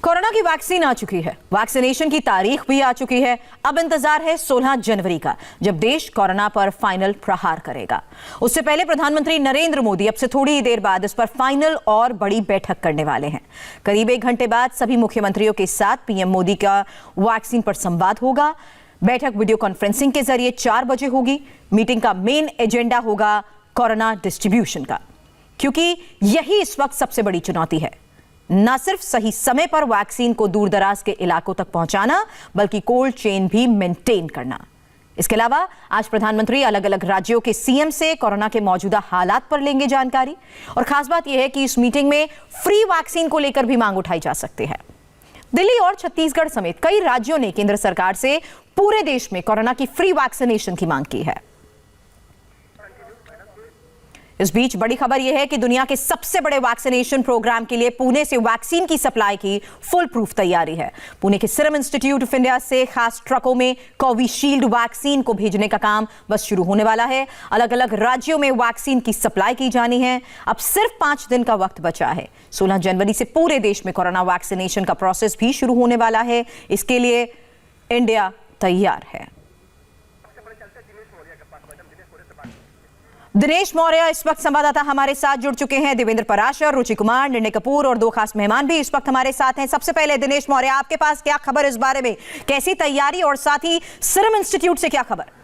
Corona की vaccine आ चुकी है, वैक्सीनेशन की तारीख भी आ चुकी है। अब इंतजार है 16 जनवरी का, जब देश कोरोना पर फाइनल प्रहार करेगा। उससे पहले प्रधानमंत्री नरेंद्र मोदी अब से थोड़ी ही देर बाद इस पर फाइनल और बड़ी बैठक करने वाले हैं। करीब 1 घंटे बाद सभी मुख्यमंत्रियों के साथ पीएम मोदी का वैक्सीन पर संवाद होगा। बैठक वीडियो कॉन्फ्रेंसिंग के जरिए 4 बजे होगी। मीटिंग का मेन एजेंडा होगा कोरोना डिस्ट्रीब्यूशन का, क्योंकि यही इस वक्त सबसे बड़ी चुनौती है। न सिर्फ सही समय पर वैक्सीन को दूर दराज के इलाकों तक पहुंचाना, बल्कि कोल्ड चेन भी मेंटेन करना। इसके अलावा आज प्रधानमंत्री अलग अलग राज्यों के सीएम से कोरोना के मौजूदा हालात पर लेंगे जानकारी। और खास बात यह है कि इस मीटिंग में फ्री वैक्सीन को लेकर भी मांग उठाई जा सकती है। दिल्ली और छत्तीसगढ़ समेत कई राज्यों ने केंद्र सरकार से पूरे देश में कोरोना की फ्री वैक्सीनेशन की मांग की है। इस बीच बड़ी खबर यह है कि दुनिया के सबसे बड़े वैक्सीनेशन प्रोग्राम के लिए पुणे से वैक्सीन की सप्लाई की फुल प्रूफ तैयारी है। पुणे के सीरम इंस्टीट्यूट ऑफ इंडिया से खास ट्रकों में कोविशील्ड वैक्सीन को भेजने का काम बस शुरू होने वाला है। अलग अलग राज्यों में वैक्सीन की सप्लाई की जानी है। अब सिर्फ 5 दिन का वक्त बचा है। 16 जनवरी से पूरे देश में कोरोना वैक्सीनेशन का प्रोसेस भी शुरू होने वाला है। इसके लिए इंडिया तैयार है। दिनेश मौर्य इस वक्त संवाददाता हमारे साथ जुड़ चुके हैं। देवेंद्र पराशर, रुचि कुमार, निर्णय कपूर और 2 खास मेहमान भी इस वक्त हमारे साथ हैं। सबसे पहले दिनेश मौर्य, आपके पास क्या खबर इस बारे में, कैसी तैयारी और साथ ही सीरम इंस्टीट्यूट से क्या खबर?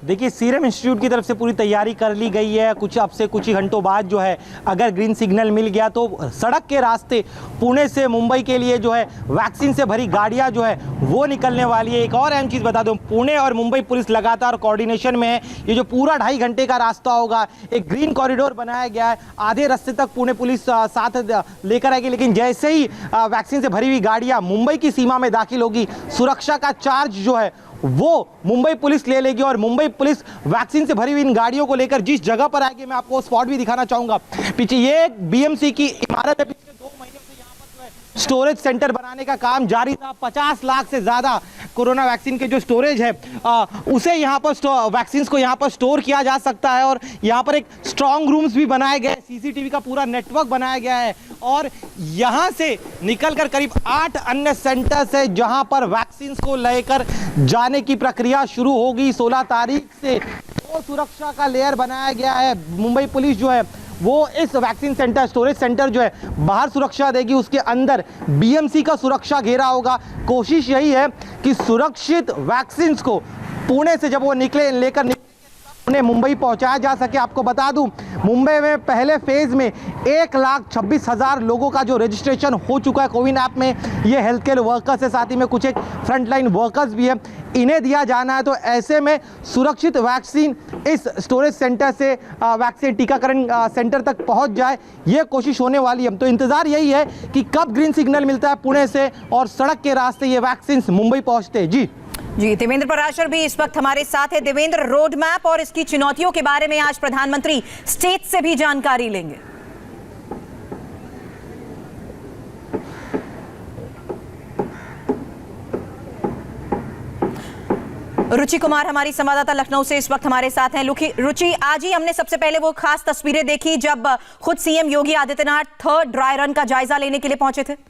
देखिए, सीरम इंस्टीट्यूट की तरफ से पूरी तैयारी कर ली गई है। अब से कुछ ही घंटों बाद जो है, अगर ग्रीन सिग्नल मिल गया तो सड़क के रास्ते पुणे से मुंबई के लिए जो है वैक्सीन से भरी गाड़ियां जो है वो निकलने वाली है। एक और अहम चीज़ बता दूं, पुणे और मुंबई पुलिस लगातार कोऑर्डिनेशन में है। ये जो पूरा 2.5 घंटे का रास्ता होगा, एक ग्रीन कॉरिडोर बनाया गया है। आधे रास्ते तक पुणे पुलिस साथ लेकर आएगी, लेकिन जैसे ही वैक्सीन से भरी हुई गाड़ियाँ मुंबई की सीमा में दाखिल होगी, सुरक्षा का चार्ज जो है वो मुंबई पुलिस ले लेगी। और मुंबई पुलिस वैक्सीन से भरी हुई इन गाड़ियों को लेकर जिस जगह पर आएगी, मैं आपको स्पॉट भी दिखाना चाहूंगा। पीछे ये बीएमसी की इमारत है। पिछले 2 महीने से यहाँ पर जो है स्टोरेज सेंटर बनाने का काम जारी था। 50 लाख से ज्यादा कोरोना वैक्सीन के जो स्टोरेज है उसे यहाँ पर वैक्सीन को यहाँ पर स्टोर किया जा सकता है। और यहाँ पर एक स्ट्रॉन्ग रूम्स भी बनाए गए, सीसीटीवी का पूरा नेटवर्क बनाया गया है। और यहाँ से निकलकर करीब 8 अन्य सेंटर्स है जहाँ पर वैक्सीन को लेकर जाने की प्रक्रिया शुरू होगी 16 तारीख से। तो सुरक्षा का लेयर बनाया गया है। मुंबई पुलिस जो है वो इस वैक्सीन सेंटर, स्टोरेज सेंटर जो है बाहर सुरक्षा देगी, उसके अंदर बीएमसी का सुरक्षा घेरा होगा। कोशिश यही है कि सुरक्षित वैक्सीन को पुणे से जब वो लेकर उन्हें मुंबई पहुंचाया जा सके। आपको बता दूं, मुंबई में पहले फेज में 1,26,000 लोगों का जो रजिस्ट्रेशन हो चुका है कोविन ऐप में। ये हेल्थ केयर वर्कर्स है, साथ ही में कुछ एक फ्रंटलाइन वर्कर्स भी है, इन्हें दिया जाना है। तो ऐसे में सुरक्षित वैक्सीन इस स्टोरेज सेंटर से वैक्सीन टीकाकरण सेंटर तक पहुंच जाए, ये कोशिश होने वाली है। तो इंतजार यही है कि कब ग्रीन सिग्नल मिलता है पुणे से और सड़क के रास्ते ये वैक्सीन मुंबई पहुंचते। जी देवेंद्र पराशर भी इस वक्त हमारे साथ है। देवेंद्र, रोड मैप और इसकी चुनौतियों के बारे में आज प्रधानमंत्री स्टेट से भी जानकारी लेंगे। रुचि कुमार हमारी संवाददाता लखनऊ से इस वक्त हमारे साथ हैं। रुचि, आज ही हमने सबसे पहले वो खास तस्वीरें देखी जब खुद CM Yogi Adityanath 3rd dry run का जायजा लेने के लिए पहुंचे थे।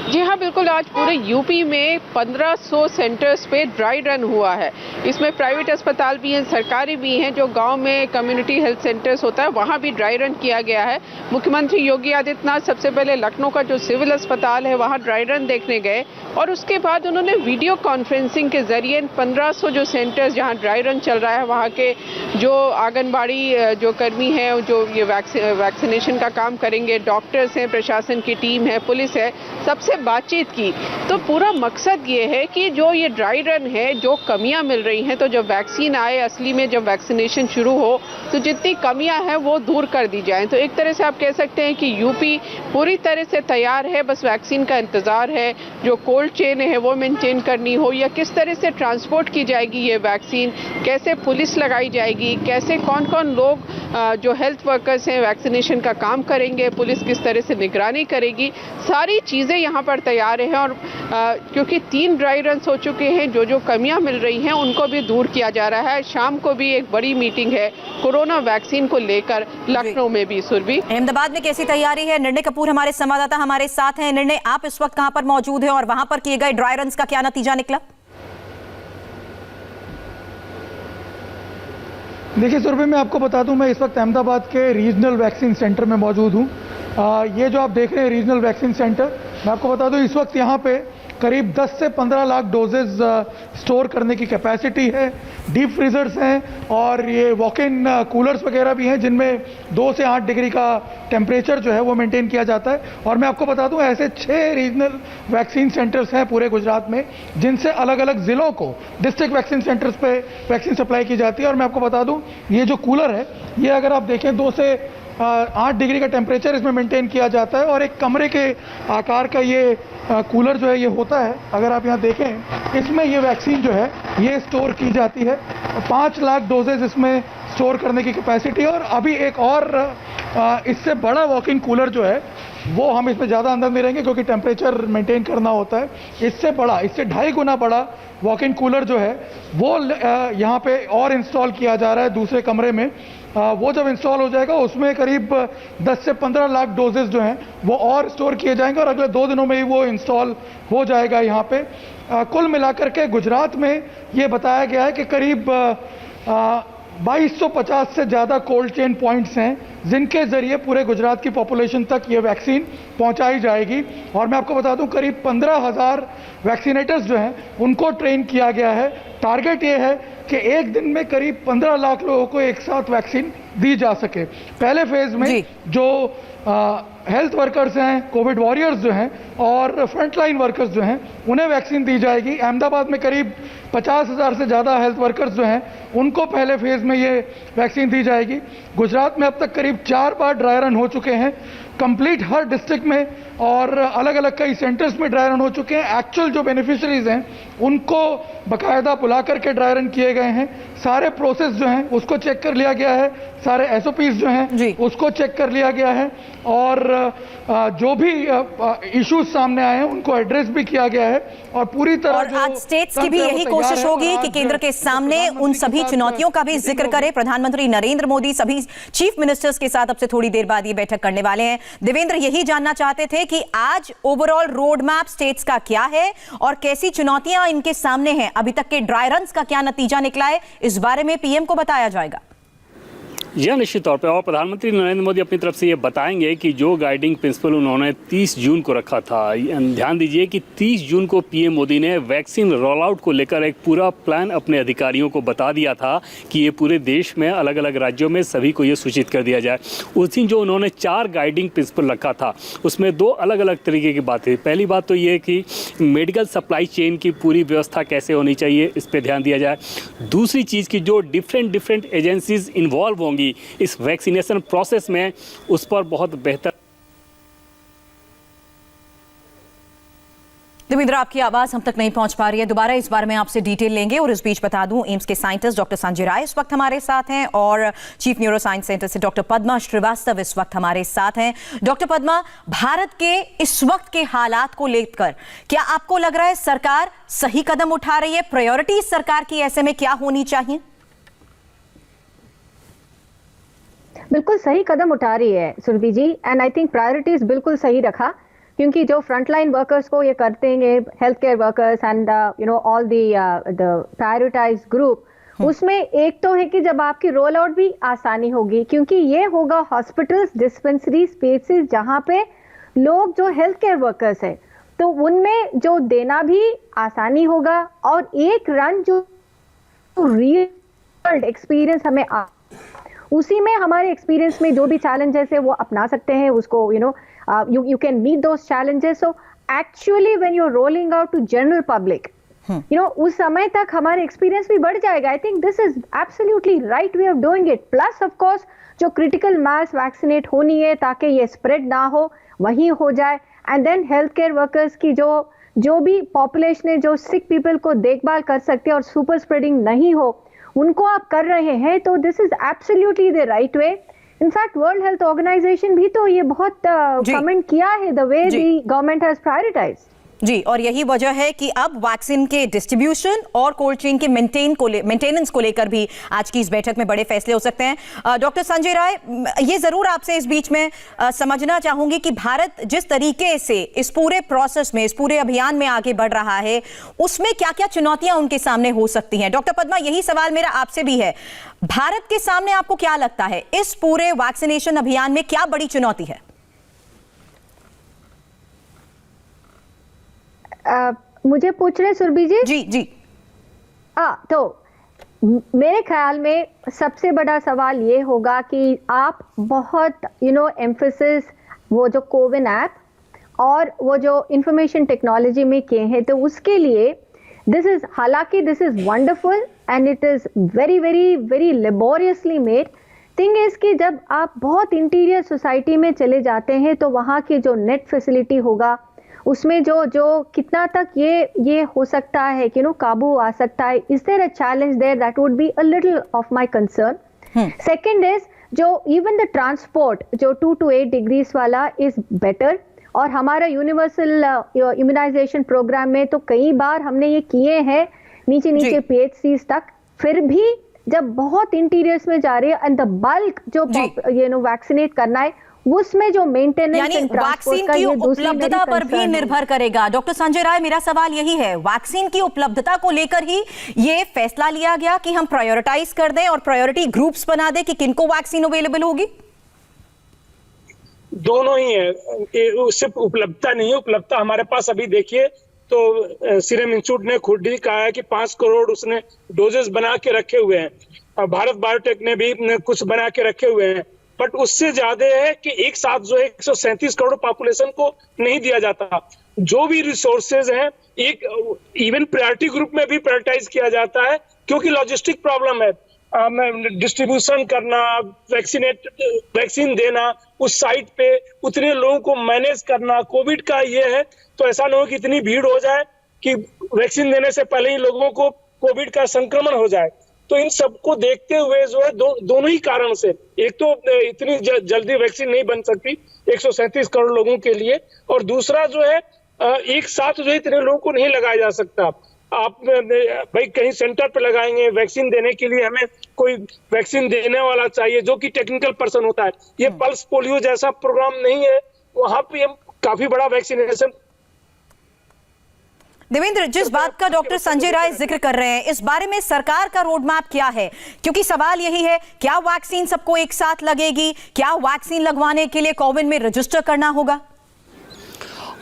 जी हाँ, बिल्कुल। आज पूरे यूपी में 1500 सेंटर्स पे ड्राई रन हुआ है। इसमें प्राइवेट अस्पताल भी हैं, सरकारी भी हैं। जो गांव में कम्युनिटी हेल्थ सेंटर्स होता है वहाँ भी ड्राई रन किया गया है। मुख्यमंत्री योगी आदित्यनाथ सबसे पहले लखनऊ का जो सिविल अस्पताल है वहाँ ड्राई रन देखने गए और उसके बाद उन्होंने वीडियो कॉन्फ्रेंसिंग के जरिए 1500 जो सेंटर्स जहाँ ड्राई रन चल रहा है वहाँ के जो आंगनबाड़ी जो कर्मी हैं, जो ये वैक्सीनेशन का काम करेंगे, डॉक्टर्स हैं, प्रशासन की टीम है, पुलिस है, सबसे बातचीत की। तो पूरा मकसद ये है कि जो ये ड्राई रन है, जो कमियां मिल रही हैं, तो जब वैक्सीन आए, असली में जब वैक्सीनेशन शुरू हो तो जितनी कमियां हैं वो दूर कर दी जाएं। तो एक तरह से आप कह सकते हैं कि यूपी पूरी तरह से तैयार है, बस वैक्सीन का इंतजार है। जो कोल्ड चेन है वो मेंटेन करनी हो, या किस तरह से ट्रांसपोर्ट की जाएगी ये वैक्सीन, कैसे पुलिस लगाई जाएगी, कैसे कौन कौन लोग जो हेल्थ वर्कर्स हैं वैक्सीनेशन का काम करेंगे, पुलिस किस तरह से निगरानी करेगी, सारी चीज़ें यहाँ पर तैयार है। और क्योंकि 3 ड्राई रन हो चुके हैं, जो कमियां मिल रही हैं उनको भी दूर किया जा रहा है। शाम को भी एक बड़ी मीटिंग है कोरोना वैक्सीन को लेकर लखनऊ में भी। सुरभि, अहमदाबाद में कैसी तैयारी है? निर्णय कपूर हमारे संवाददाता हमारे साथ हैं। निर्णय, आप इस वक्त कहां पर मौजूद हैं और वहां पर किए गए ड्राई रन का क्या नतीजा निकला? देखिए सुरभि, मैं आपको बता दूं, मैं इस वक्त अहमदाबाद के रीजनल वैक्सीन सेंटर में मौजूद हूं। ये जो आप देख रहे हैं रीजनल वैक्सीन सेंटर, मैं आपको बता दूं इस वक्त यहाँ पे करीब 10 से 15 लाख डोजेज स्टोर करने की कैपेसिटी है। डीप फ्रीजर्स हैं और ये वॉक इन कूलर्स वगैरह भी हैं जिनमें 2 से 8 डिग्री का टेम्परेचर जो है वो मेंटेन किया जाता है। और मैं आपको बता दूं ऐसे 6 रीजनल वैक्सीन सेंटर्स हैं पूरे गुजरात में, जिनसे अलग अलग ज़िलों को डिस्ट्रिक्ट वैक्सीन सेंटर्स पे वैक्सीन सप्लाई की जाती है। और मैं आपको बता दूं ये जो कूलर है, ये अगर आप देखें 2 से 8 डिग्री का टेम्परेचर इसमें मेंटेन किया जाता है और एक कमरे के आकार का ये कूलर जो है ये होता है। अगर आप यहाँ देखें, इसमें ये वैक्सीन जो है ये स्टोर की जाती है। 5 लाख डोजेज इसमें स्टोर करने की कैपेसिटी है। और अभी एक और इससे बड़ा वॉकिंग कूलर जो है वो हम इसमें ज़्यादा अंदर नहीं रहेंगे क्योंकि टेम्परेचर मेंटेन करना होता है। इससे 2.5 गुना बड़ा वॉक इन कूलर जो है वो यहाँ पे और इंस्टॉल किया जा रहा है दूसरे कमरे में। वो जब इंस्टॉल हो जाएगा उसमें करीब 10 से 15 लाख डोजेस जो हैं वो और स्टोर किए जाएंगे और अगले 2 दिनों में ही वो इंस्टॉल हो जाएगा यहाँ पे। कुल मिलाकर के गुजरात में ये बताया गया है कि करीब 2250 से ज़्यादा कोल्ड चेन पॉइंट्स हैं जिनके ज़रिए पूरे गुजरात की पॉपुलेशन तक ये वैक्सीन पहुंचाई जाएगी। और मैं आपको बता दूं करीब 15,000 वैक्सीनेटर्स जो हैं उनको ट्रेन किया गया है। टारगेट ये है कि एक दिन में करीब 15 लाख लोगों को एक साथ वैक्सीन दी जा सके। पहले फेज में जो हेल्थ वर्कर्स हैं, कोविड वॉरियर्स जो हैं और फ्रंटलाइन वर्कर्स जो हैं उन्हें वैक्सीन दी जाएगी। अहमदाबाद में करीब 50,000 से ज़्यादा हेल्थ वर्कर्स जो हैं उनको पहले फेज़ में ये वैक्सीन दी जाएगी। गुजरात में अब तक करीब 4 बार ड्राई रन हो चुके हैं कंप्लीट हर डिस्ट्रिक्ट में और अलग अलग कई सेंटर्स में ड्राई रन हो चुके हैं। एक्चुअल जो बेनिफिशरीज हैं उनको बाकायदा बुला करके ड्राई रन किए गए हैं। सारे प्रोसेस जो हैं उसको चेक कर लिया गया है, सारे SOPs जो हैं उसको चेक कर लिया गया है और जो भी इश्यूज सामने आए हैं उनको एड्रेस भी किया गया है। और पूरी तरह और आज स्टेट्स की भी यही कोशिश होगी कि केंद्र के सामने उन सभी चुनौतियों का भी जिक्र करे। प्रधानमंत्री नरेंद्र मोदी सभी चीफ मिनिस्टर्स के साथ अब से थोड़ी देर बाद ये बैठक करने वाले हैं। देवेंद्र, यही जानना चाहते थे कि आज ओवरऑल रोड मैप स्टेट्स का क्या है और कैसी चुनौतियां इनके सामने हैं। अभी तक के ड्राई रन्स का क्या नतीजा निकला है, इस बारे में पीएम को बताया जाएगा। यह निश्चित तौर पे और प्रधानमंत्री नरेंद्र मोदी अपनी तरफ से ये बताएंगे कि जो गाइडिंग प्रिंसिपल उन्होंने 30 जून को रखा था, ध्यान दीजिए कि 30 जून को पीएम मोदी ने वैक्सीन रोल आउट को लेकर एक पूरा प्लान अपने अधिकारियों को बता दिया था कि ये पूरे देश में अलग अलग राज्यों में सभी को ये सूचित कर दिया जाए। उस दिन जो उन्होंने 4 गाइडिंग प्रिंसिपल रखा था उसमें 2 अलग अलग तरीके की बात थी। पहली बात तो ये कि मेडिकल सप्लाई चेन की पूरी व्यवस्था कैसे होनी चाहिए, इस पर ध्यान दिया जाए। दूसरी चीज़ की जो डिफरेंट एजेंसीज इन्वॉल्व होंगी इस वैक्सीनेशन प्रोसेस में, उस पर बहुत बेहतर। देवेंद्र, आपकी आवाज हम तक नहीं पहुंच पा रही है, दोबारा इस बारे में आपसे डिटेल लेंगे। और इस बीच बता दूं एम्स के साइंटिस्ट डॉक्टर संजय राय इस वक्त हमारे साथ हैं और चीफ न्यूरो साइंस सेंटर से डॉक्टर पद्मा श्रीवास्तव इस वक्त हमारे साथ हैं। डॉक्टर पद्मा, भारत के इस वक्त के हालात को लेकर क्या आपको लग रहा है सरकार सही कदम उठा रही है? प्रायोरिटी सरकार की ऐसे में क्या होनी चाहिए? बिल्कुल सही कदम उठा रही है सुरभि जी, एंड आई थिंक प्रायोरिटीज बिल्कुल सही रखा, क्योंकि जो फ्रंटलाइन वर्कर्स को ये करते हैं, health care workers and all the prioritize group, उसमें एक तो है कि जब आपकी रोल आउट भी आसानी होगी, क्योंकि ये होगा हॉस्पिटल्स, डिस्पेंसरी स्पेसेस जहाँ पे लोग जो हेल्थ केयर वर्कर्स है तो उनमें जो देना भी आसानी होगा और एक रन जो रियल वर्ल्ड एक्सपीरियंस हमें उसी में हमारे एक्सपीरियंस में जो भी चैलेंजेस है वो अपना सकते हैं उसको, you can meet those challenges. So actually when you're rolling out to general public, उस समय तक हमारे एक्सपीरियंस भी बढ़ जाएगा। I think this is absolutely right way of doing it. Plus of course जो क्रिटिकल मास वैक्सीनेट होनी है ताकि ये स्प्रेड ना हो वहीं हो जाए, and then health care workers की जो भी पॉपुलेशन है जो सिक पीपल को देखभाल कर सकते हैं और सुपर स्प्रेडिंग नहीं हो, उनको आप कर रहे हैं, तो this is absolutely the right way. In fact world health organization भी तो ये बहुत कमेंट किया है the way the government has prioritized. जी, और यही वजह है कि अब वैक्सीन के डिस्ट्रीब्यूशन और कोल्ड चेन के मेंटेनेंस को लेकर भी आज की इस बैठक में बड़े फैसले हो सकते हैं। डॉक्टर संजय राय, ये जरूर आपसे इस बीच में समझना चाहूंगी कि भारत जिस तरीके से इस पूरे प्रोसेस में, इस पूरे अभियान में आगे बढ़ रहा है, उसमें क्या क्या चुनौतियां उनके सामने हो सकती हैं। डॉक्टर पद्मा, यही सवाल मेरा आपसे भी है, भारत के सामने आपको क्या लगता है इस पूरे वैक्सीनेशन अभियान में क्या बड़ी चुनौती है? मुझे पूछ रहे सुरभि जी? जी जी। तो मेरे ख्याल में सबसे बड़ा सवाल ये होगा कि आप बहुत एम्फेसिस वो जो कोविन ऐप और वो जो इंफॉर्मेशन टेक्नोलॉजी में किए हैं, तो उसके लिए हालांकि this is wonderful and it is very very very laboriously made. Thing is कि जब आप बहुत इंटीरियर सोसाइटी में चले जाते हैं तो वहाँ की जो नेट फैसिलिटी होगा उसमें जो कितना तक ये हो सकता है कि काबू आ सकता है, is there a challenge there? That would be a little of my concern. Second is जो इवन द ट्रांसपोर्ट जो 2 to 8 डिग्रीज वाला इज बेटर, और हमारा यूनिवर्सल इम्यूनाइजेशन प्रोग्राम में तो कई बार हमने ये किए हैं नीचे PHCs तक, फिर भी जब बहुत इंटीरियर्स में जा रही है एंड द बल्क जो वैक्सीनेट करना है उसमें जो मेंटेनेंस यानी वैक्सीन की उपलब्धता पर भी निर्भर करेगा। डॉक्टर संजय राय, मेरा सवाल यही है, वैक्सीन की उपलब्धता को लेकर ही ये फैसला लिया गया कि हम प्रायोरिटाइज कर दें और प्रायोरिटी ग्रुप्स बना दें कि किनको वैक्सीन अवेलेबल होगी? दोनों ही है, सिर्फ उपलब्धता नहीं है। उपलब्धता हमारे पास अभी देखिए तो सीरम इंस्टीट्यूट ने खुद ही कहा है कि 5 करोड़ उसने डोजेस बना के रखे हुए हैं, और भारत बायोटेक ने भी कुछ बना के रखे हुए हैं, बट उससे ज्यादा है कि एक साथ जो है 137 करोड़ पॉपुलेशन को नहीं दिया जाता। जो भी रिसोर्सेज हैं एक इवन प्रायोरिटी ग्रुप में भी प्रायोरिटाइज किया जाता है, क्योंकि लॉजिस्टिक प्रॉब्लम है, डिस्ट्रीब्यूशन करना, वैक्सीन देना, उस साइट पे उतने लोगों को मैनेज करना, कोविड का ये है तो ऐसा ना हो कि इतनी भीड़ हो जाए कि वैक्सीन देने से पहले ही लोगों को कोविड का संक्रमण हो जाए। तो इन सबको देखते हुए जो है दोनों ही कारण से, एक तो इतनी जल्दी वैक्सीन नहीं बन सकती 137 करोड़ लोगों के लिए, और दूसरा जो है एक साथ जो है इतने लोगों को नहीं लगाया जा सकता। आप भाई कहीं सेंटर पे लगाएंगे, वैक्सीन देने के लिए हमें कोई वैक्सीन देने वाला चाहिए जो कि टेक्निकल पर्सन होता है। ये पल्स पोलियो जैसा प्रोग्राम नहीं है, वहां पे हम काफी बड़ा वैक्सीनेशन। देवेंद्र, जिस बात का डॉक्टर संजय राय जिक्र कर रहे हैं, इस बारे में सरकार का रोड मैप क्या है? क्योंकि सवाल यही है, क्या वैक्सीन सबको एक साथ लगेगी? क्या वैक्सीन लगवाने के लिए कोविन में रजिस्टर करना होगा?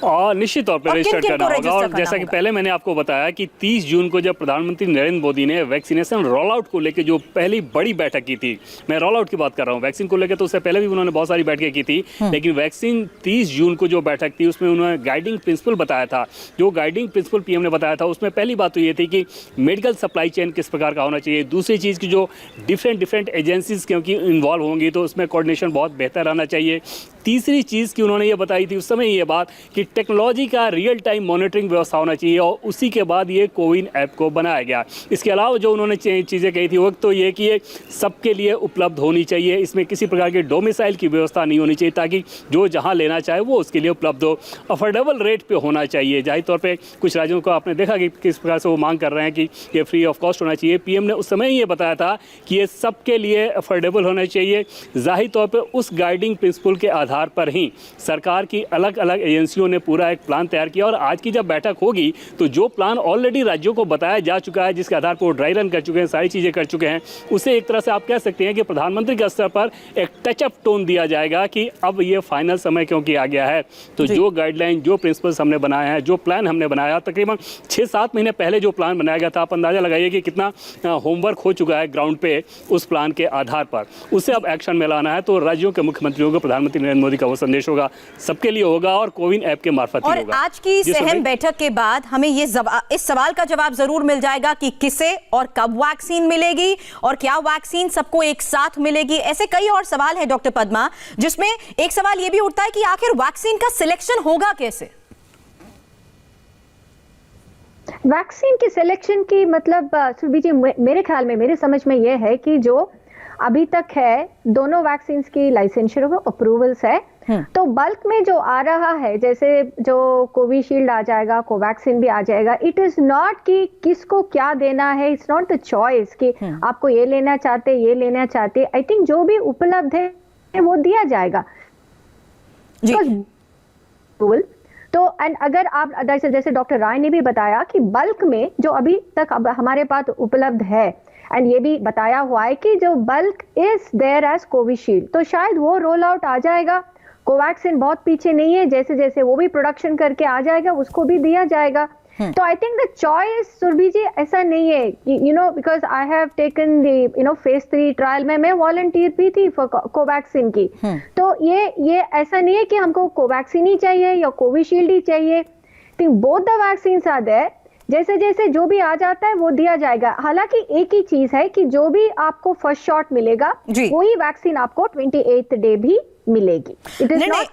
और निश्चित तौर पर रजिस्टर करना होगा। और जैसा कि पहले मैंने आपको बताया कि 30 जून को जब प्रधानमंत्री नरेंद्र मोदी ने वैक्सीनेशन रोल आउट को लेकर जो पहली बड़ी बैठक की थी, मैं रोल आउट की बात कर रहा हूं, वैक्सीन को लेकर तो उससे पहले भी उन्होंने बहुत सारी बैठकें की थी, लेकिन वैक्सीन 30 जून को जो बैठक थी उसमें उन्होंने गाइडिंग प्रिंसिपल बताया था। जो गाइडिंग प्रिंसिपल पीएम ने बताया था उसमें पहली बात तो ये थी कि मेडिकल सप्लाई चेन किस प्रकार का होना चाहिए। दूसरी चीज़ की जो डिफरेंट एजेंसीज क्योंकि इन्वॉल्व होंगी तो उसमें कोऑर्डिनेशन बहुत बेहतर रहना चाहिए। तीसरी चीज़ की उन्होंने ये बताई थी उस समय ये बात कि टेक्नोलॉजी का रियल टाइम मॉनिटरिंग व्यवस्था होना चाहिए, और उसी के बाद ये कोविन ऐप को बनाया गया। इसके अलावा जो उन्होंने चीज़ें कही थी वो तो ये कि ये सबके लिए उपलब्ध होनी चाहिए, इसमें किसी प्रकार के डोमिसाइल की व्यवस्था नहीं होनी चाहिए ताकि जो जहाँ लेना चाहे वो उसके लिए उपलब्ध हो। अफोर्डेबल रेट पे होना चाहिए। जाहिर तौर पे कुछ राज्यों को आपने देखा कि किस प्रकार से वो मांग कर रहे हैं कि ये फ्री ऑफ कॉस्ट होना चाहिए। पीएम ने उस समय ये बताया था कि ये सबके लिए अफोर्डेबल होना चाहिए। जाहिर तौर पर उस गाइडिंग प्रिंसिपल के आधार पर ही सरकार की अलग अलग एजेंसियों ने पूरा एक प्लान तैयार किया, और आज की जब बैठक होगी तो जो प्लान ऑलरेडी राज्यों को बताया जा चुका है, जिसके आधार पर वो ड्राई रन कर चुके हैं, सारी चीज़ें कर चुके हैं, उसे एक तरह से आप कह सकते हैं कि प्रधानमंत्री के स्तर पर एक टचअप टोन दिया जाएगा कि अब ये फाइनल समय क्योंकि आ गया है। तो जो गाइडलाइन, जो प्रिंसिपल्स हमने बनाए हैं, जो प्लान हमने बनाया, तकरीबन 6-7 महीने पहले जो प्लान बनाया गया था, आप अंदाजा लगाइए कि कितना होमवर्क हो चुका है ग्राउंड पे उस प्लान के आधार पर। उसे अब एक्शन में लाना है, तो राज्यों के मुख्यमंत्रियों को प्रधानमंत्री नरेंद्र मोदी का वो संदेश होगा, सबके लिए होगा और कोविन ऐप के मार्फत ही होगा। आज की इस अहम बैठक के बाद हमें इस सवाल का जवाब जरूर मिल जाएगा कि किसे और कब वैक्सीन मिलेगी और क्या वैक्सीन सबको एक साथ मिलेगी। ऐसे कई और सवाल हैं डॉक्टर पद्मा, जिसमें एक सवाल यह भी उठता है कि आखिर वैक्सीन का सिलेक्शन होगा कैसे? वैक्सीन की सिलेक्शन की मतलब सुरभि जी, मेरे ख्याल में, मेरे समझ में यह है कि जो अभी तक है दोनों वैक्सीन की लाइसेंसर अप्रूवल्स है, तो बल्क में जो आ रहा है, जैसे जो कोविशील्ड आ जाएगा, कोवैक्सिन भी आ जाएगा, इट इज नॉट कि किसको क्या देना है, इट्स नॉट द चॉइस कि आपको ये लेना चाहते, ये लेना चाहते। आई थिंक जो भी उपलब्ध है वो दिया जाएगा जी। तो एंड अगर आप जैसे डॉक्टर राय ने भी बताया कि बल्क में जो अभी तक अब हमारे पास उपलब्ध है, एंड ये भी बताया हुआ है कि जो bulk is there as Covishield, तो शायद वो रोल आउट आ जाएगा। कोवैक्सिन बहुत पीछे नहीं है, जैसे जैसे वो भी प्रोडक्शन करके आ जाएगा उसको भी दिया जाएगा। तो I think the choice, Surabhi ji, ऐसा नहीं है, you know, because I have taken the phase 3 trial में मैं वॉलंटियर भी थी फॉर कोवैक्सिन की। तो ये ऐसा नहीं है कि हमको कोवैक्सिन ही चाहिए या कोविशील्ड ही चाहिए। Think both the vaccines are there, जैसे जैसे जो भी आ जाता है वो दिया जाएगा। हालांकि एक ही चीज है कि जो भी आपको फर्स्ट शॉट मिलेगा वही वैक्सीन आपको 28th डे भी मिलेगी।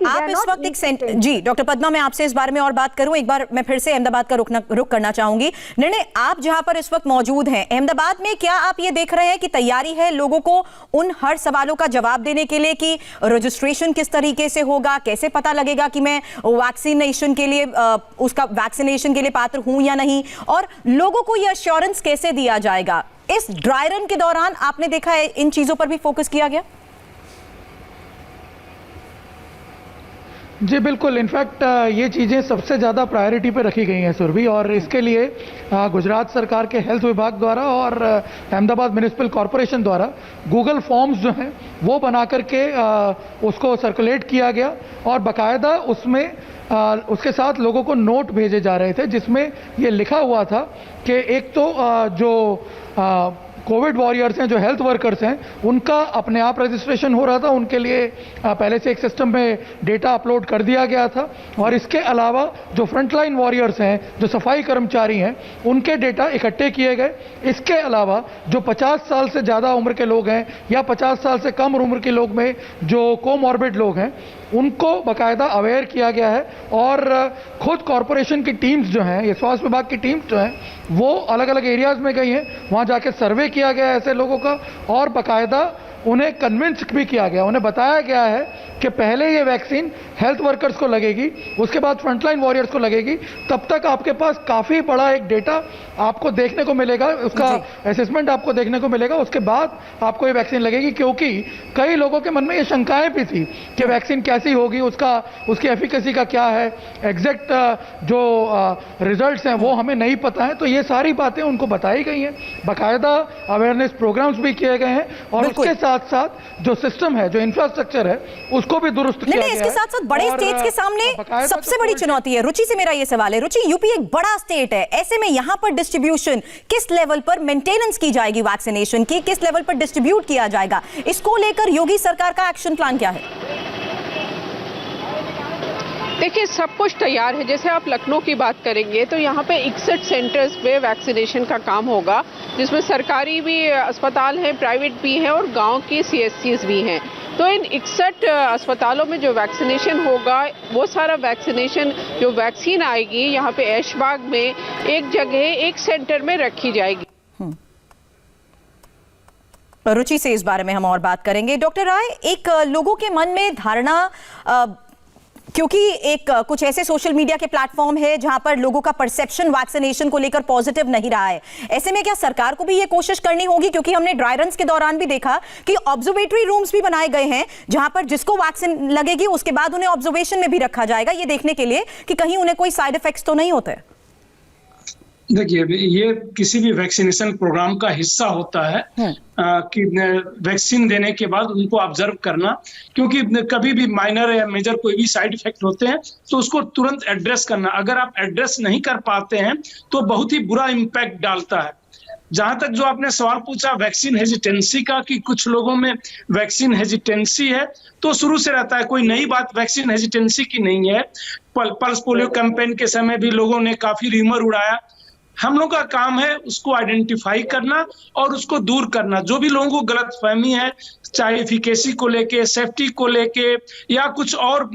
आप इस वक्त एक जी डॉक्टर पद्मा, मैं आपसे इस बारे में और बात करूं, एक बार मैं फिर से अहमदाबाद का रुख करना चाहूंगी। निर्णय, आप जहां पर इस वक्त मौजूद हैं अहमदाबाद में, क्या आप ये देख रहे हैं कि तैयारी है लोगों को उन हर सवालों का जवाब देने के लिए कि रजिस्ट्रेशन किस तरीके से होगा, कैसे पता लगेगा कि मैं वैक्सीनेशन के लिए वैक्सीनेशन के लिए पात्र हूं या नहीं, और लोगों को यह एश्योरेंस कैसे दिया जाएगा? इस ड्राई रन के दौरान आपने देखा है इन चीजों पर भी फोकस किया गया? जी बिल्कुल, इनफैक्ट ये चीज़ें सबसे ज़्यादा प्रायोरिटी पे रखी गई हैं सुरभि, और इसके लिए गुजरात सरकार के हेल्थ विभाग द्वारा और अहमदाबाद म्यूनिसिपल कॉरपोरेशन द्वारा गूगल फॉर्म्स जो हैं वो बना करके उसको सर्कुलेट किया गया, और बाकायदा उसमें उसके साथ लोगों को नोट भेजे जा रहे थे जिसमें ये लिखा हुआ था कि एक तो जो कोविड वॉरियर्स हैं, जो हेल्थ वर्कर्स हैं, उनका अपने आप रजिस्ट्रेशन हो रहा था, उनके लिए पहले से एक सिस्टम में डेटा अपलोड कर दिया गया था, और इसके अलावा जो फ्रंटलाइन वॉरियर्स हैं, जो सफाई कर्मचारी हैं, उनके डेटा इकट्ठे किए गए। इसके अलावा जो 50 साल से ज़्यादा उम्र के लोग हैं या 50 साल से कम उम्र के लोग में जो कोमॉर्बिड लोग हैं, उनको बाकायदा अवेयर किया गया है, और खुद कॉरपोरेशन की टीम्स जो हैं, ये स्वास्थ्य विभाग की टीम्स जो हैं, वो अलग अलग एरियाज़ में गई हैं, वहाँ जाके सर्वे किया गया है ऐसे लोगों का, और बाकायदा उन्हें कन्विंस भी किया गया, उन्हें बताया गया है कि पहले ये वैक्सीन हेल्थ वर्कर्स को लगेगी, उसके बाद फ्रंटलाइन वॉरियर्स को लगेगी, तब तक आपके पास काफ़ी बड़ा एक डेटा आपको देखने को मिलेगा, उसका असेसमेंट आपको देखने को मिलेगा, उसके बाद आपको ये वैक्सीन लगेगी। क्योंकि कई लोगों के मन में ये शंकाएं भी थी कि वैक्सीन कैसी होगी, उसकी एफिकेसी का क्या है, एग्जैक्ट जो रिजल्ट्स हैं वो हमें नहीं पता है। तो ये सारी बातें उनको बताई गई हैं, बाकायदा अवेयरनेस प्रोग्राम्स भी किए गए हैं, और उसके साथ साथ जो सिस्टम है, जो इंफ्रास्ट्रक्चर है, उसको भी दुरुस्त किया गया है। इसके साथ साथ बड़े स्टेट्स के सामने सबसे बड़ी चुनौती है। रुचि से मेरा ये सवाल है, रुचि, यूपी एक बड़ा स्टेट है, ऐसे में यहां पर डिस्ट्रीब्यूशन किस लेवल पर मेंटेनेंस की जाएगी, वैक्सीनेशन की किस लेवल पर डिस्ट्रीब्यूट किया जाएगा, इसको लेकर योगी सरकार का एक्शन प्लान क्या है? देखिए, सब कुछ तैयार है। जैसे आप लखनऊ की बात करेंगे तो यहाँ पे 61 सेंटर्स पे वैक्सीनेशन का काम होगा, जिसमें सरकारी भी अस्पताल हैं, प्राइवेट भी हैं और गांव की CSCs भी हैं। तो इन 61 अस्पतालों में जो वैक्सीनेशन होगा, वो सारा वैक्सीनेशन, जो वैक्सीन आएगी यहाँ पे ऐशबाग में एक जगह, एक सेंटर में रखी जाएगी। रुचि से इस बारे में हम और बात करेंगे। डॉक्टर राय, एक लोगों के मन में धारणा, क्योंकि एक कुछ ऐसे सोशल मीडिया के प्लेटफॉर्म है जहां पर लोगों का परसेप्शन वैक्सीनेशन को लेकर पॉजिटिव नहीं रहा है, ऐसे में क्या सरकार को भी ये कोशिश करनी होगी, क्योंकि हमने ड्राई रन्स के दौरान भी देखा कि ऑब्जर्वेटरी रूम्स भी बनाए गए हैं जहां पर जिसको वैक्सीन लगेगी उसके बाद उन्हें ऑब्जर्वेशन में भी रखा जाएगा, ये देखने के लिए कि कहीं उन्हें कोई साइड इफेक्ट्स तो नहीं होते? देखिए, ये किसी भी वैक्सीनेशन प्रोग्राम का हिस्सा होता है कि वैक्सीन देने के बाद उनको ऑब्जर्व करना, क्योंकि कभी भी माइनर या मेजर कोई भी साइड इफेक्ट होते हैं तो उसको तुरंत एड्रेस करना। अगर आप एड्रेस नहीं कर पाते हैं तो बहुत ही बुरा इम्पैक्ट डालता है। जहां तक जो आपने सवाल पूछा वैक्सीन हेजिटेंसी का, कि कुछ लोगों में वैक्सीन हेजिटेंसी है, तो शुरू से रहता है, कोई नई बात वैक्सीन हेजिटेंसी की नहीं है। पल्स पोलियो कैंपेन के समय भी लोगों ने काफी र्यूमर उड़ाया। हम लोग का काम है उसको आइडेंटिफाई करना और उसको दूर करना। जो भी लोगों को गलतफहमी है, चाहे एफिकेसी को लेके, सेफ्टी को लेके या कुछ और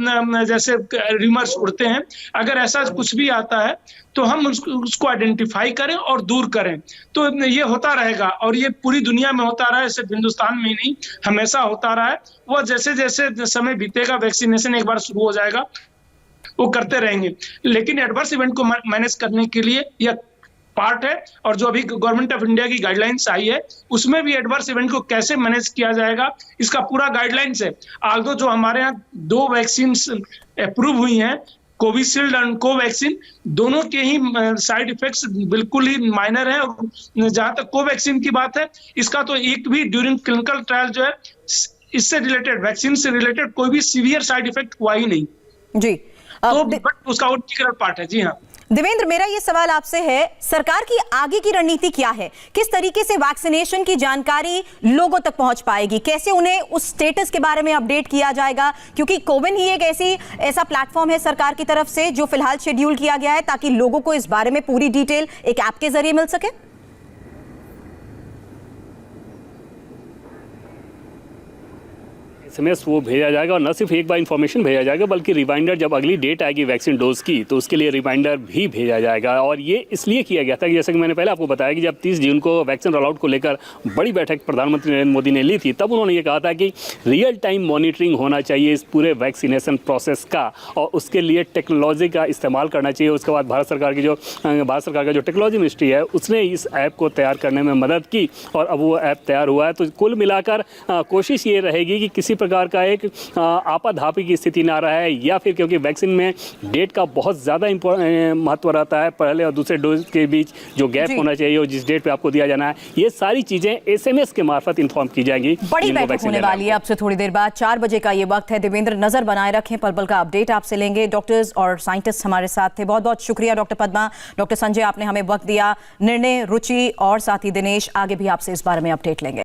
जैसे रिमर्स उड़ते हैं, अगर ऐसा कुछ भी आता है तो हम उसको आइडेंटिफाई करें और दूर करें। तो ये होता रहेगा और ये पूरी दुनिया में होता रहा है, सिर्फ हिंदुस्तान में ही नहीं, हमेशा होता रहा है। वो जैसे जैसे समय बीतेगा, वैक्सीनेशन एक बार शुरू हो जाएगा, वो करते रहेंगे। लेकिन एडवर्स इवेंट को मैनेज करने के लिए यह पार्ट है, और जो अभी गवर्नमेंट ऑफ इंडिया की गाइडलाइंस आई है उसमें भी एडवर्स इवेंट को कैसे मैनेज किया जाएगा इसका पूरा गाइडलाइंस है। आल्दो जो हमारे यहाँ 2 वैक्सीन अप्रूव हुई हैं, कोविशील्ड और कोवैक्सीन, दोनों के ही साइड इफेक्ट्स बिल्कुल ही माइनर है। और जहां तक कोवैक्सीन की बात है, इसका तो एक भी ड्यूरिंग क्लिनिकल ट्रायल जो है इससे रिलेटेड, वैक्सीन से रिलेटेड कोई भी सीवियर साइड इफेक्ट हुआ ही नहीं जी। तो बट उसका इंटीग्रल पार्ट है। जी हाँ देवेंद्र, मेरा ये सवाल आपसे है, सरकार की आगे की रणनीति क्या है? किस तरीके से वैक्सीनेशन की जानकारी लोगों तक पहुंच पाएगी? कैसे उन्हें उस स्टेटस के बारे में अपडेट किया जाएगा? क्योंकि कोविन ही एक ऐसा प्लेटफॉर्म है सरकार की तरफ से जो फिलहाल शेड्यूल किया गया है ताकि लोगों को इस बारे में पूरी डिटेल एक ऐप के जरिए मिल सके। एसएमएस वो भेजा जाएगा और न सिर्फ एक बार इन्फॉर्मेशन भेजा जाएगा बल्कि रिमाइंडर, जब अगली डेट आएगी वैक्सीन डोज की तो उसके लिए रिमाइंडर भी भेजा जाएगा। और ये इसलिए किया गया था कि जैसे कि मैंने पहले आपको बताया कि जब 30 जून को वैक्सीन रोल आउट को लेकर बड़ी बैठक प्रधानमंत्री नरेंद्र मोदी ने ली थी, तब उन्होंने ये कहा था कि रियल टाइम मॉनिटरिंग होना चाहिए इस पूरे वैक्सीनेशन प्रोसेस का और उसके लिए टेक्नोलॉजी का इस्तेमाल करना चाहिए। उसके बाद भारत सरकार का जो टेक्नोलॉजी मिनिस्ट्री है उसने इस ऐप को तैयार करने में मदद की और अब वो ऐप तैयार हुआ है। तो कुल मिलाकर कोशिश ये रहेगी कि किसी प्रकार का एक आपाधापी की स्थिति ना रहे, या फिर क्योंकि वैक्सीन में डेट का बहुत ज़्यादा महत्व रहता है, पहले और दूसरे डोज के बीच जो गैप होना चाहिए और जिस डेट पे आपको दिया जाना है, ये सारी चीज़ें एसएमएस के मार्फत इन्फॉर्म की जाएंगी। बड़ी बैठक होने वाली है अब से थोड़ी देर बाद, 4 बजे का ये वक्त है। देवेंद्र, नजर बनाए रखें, पल पल का अपडेट आपसे लेंगे। डॉक्टर्स और साइंटिस्ट हमारे साथ थे, बहुत बहुत शुक्रिया डॉक्टर पद्मा, डॉक्टर संजय, आपने हमें वक्त दिया। निर्णय, रुचि और साथी दिनेश, आगे भी आपसे इस बारे में अपडेट लेंगे।